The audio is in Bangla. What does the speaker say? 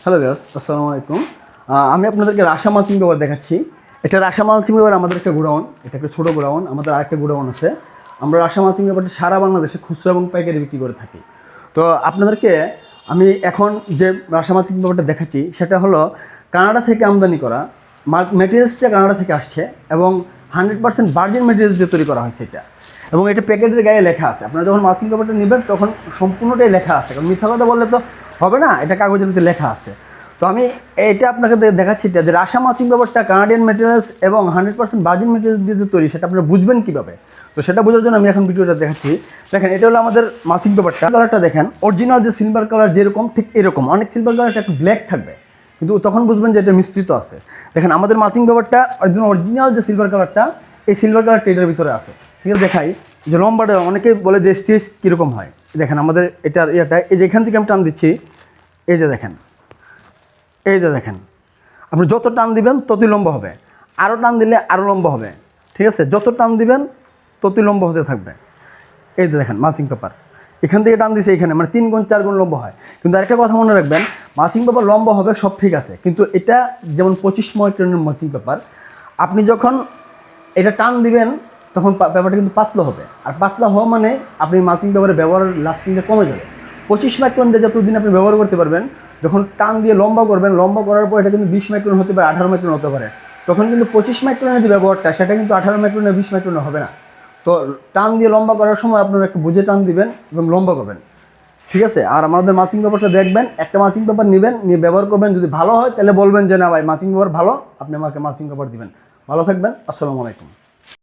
হ্যালো ভিউয়ার্স, আসসালামু আলাইকুম। আমি আপনাদেরকে রাশা মালচিং পেপার দেখাচ্ছি। এটা রাশা মালচিং পেপার আমাদের একটা গোডাউন, এটা একটা ছোটো গোডাউন। আমাদের আরেকটা গোডাউন আছে। আমরা রাশা মালচিং পেপারটা সারা বাংলাদেশে খুচরা এবং পাইকারি বিক্রি করে থাকি। তো আপনাদেরকে আমি এখন যে রাশা মালচিং পেপারটা দেখাচ্ছি সেটা হলো কানাডা থেকে আমদানি করা। মেটেরিয়ালসটা কানাডা থেকে আসছে এবং 100% ভার্জিন মেটেরিয়ালস দিয়ে তৈরি করা হয়েছে এটা। এবং এটা প্যাকেটের গায়ে লেখা আছে। আপনারা যখন মালচিং পেপারটা নেবেন তখন সম্পূর্ণটাই লেখা আছে, কারণ মিথ্যা কথা বললে তো হবে না, এটা কাগজের মধ্যে লেখা আছে। তো আমি এটা আপনাকে দেখাচ্ছি যে রাশা মালচিং পেপারটা কানাডিয়ান মেটেরিয়ালস এবং 100% ভার্জিন মেটেরিয়ালস দিয়ে যে তৈরি, সেটা আপনারা বুঝবেন কীভাবে। তো সেটা বোঝার জন্য আমি এখন ভিডিওটা দেখাচ্ছি। দেখেন, এটা হলো আমাদের মালচিং পেপারটা। কালারটা দেখেন, অরিজিনাল যে সিলভার কালার যেরকম ঠিক এরকম, অনেক সিলভার কালারটা একটু ব্ল্যাক থাকবে, কিন্তু তখন বুঝবেন যে এটা মিশ্রিত আছে। দেখেন, আমাদের মালচিং পেপারটা একদম অরিজিনাল যে সিলভার কালারটা, এই সিলভার কালারটা এটার ভিতরে আছে। ঠিক আছে, দেখাই যে লম্বাটা অনেকে বলে যে স্টিচ কীরকম হয়। দেখেন আমাদের এটার ইয়েটা, এই যে এখান থেকে আমি টান দিচ্ছি, এই যে দেখেন, এই যে দেখেন, আপনি যত টান দিবেন ততই লম্বা হবে, আরও টান দিলে আরও লম্বা হবে। ঠিক আছে, যত টান দিবেন ততই লম্বা হতে থাকবে। এই যে দেখেন মালচিং পেপার, এখান থেকে টান দিছে এখানে, মানে 3 গুণ 4 গুণ লম্বা হয়। কিন্তু আরেকটা কথা মনে রাখবেন, মালচিং পেপার লম্বা হবে সব ঠিক আছে, কিন্তু এটা যেমন 25 মাইক্রনের মালচিং পেপার, আপনি যখন এটা টান দিবেন তখন পেপারটা কিন্তু পাতলা হবে। আর পাতলা হওয়া মানে আপনি মালচিং পেপারের ব্যবহারের লাস্টিংটা কমে যাবে। 25 মাইক্রন দিয়ে যতদিন আপনি ব্যবহার করতে পারবেন, যখন টান দিয়ে লম্বা করবেন, লম্বা করার পর এটা কিন্তু 20 মাইক্রন হতে পারে, 18 মাইক্রন হতে পারে। তখন কিন্তু 25 মাইক্রনের যে ব্যবহারটা, সেটা কিন্তু 18 মাইক্রনের 20 মাইক্রনে হবে না। তো টান দিয়ে লম্বা করার সময় আপনারা একটু বুঝে টান দিবেন এবং লম্বা করবেন। ঠিক আছে, আর আমাদের মালচিং পেপারটা দেখবেন, একটা মালচিং পেপার নেবেন, নিয়ে ব্যবহার করবেন। যদি ভালো হয় তাহলে বলবেন যে না ভাই মালচিং পেপার ভালো, আপনি আমাকে মালচিং পেপার দিবেন। ভালো থাকবেন, আসসালামু আলাইকুম।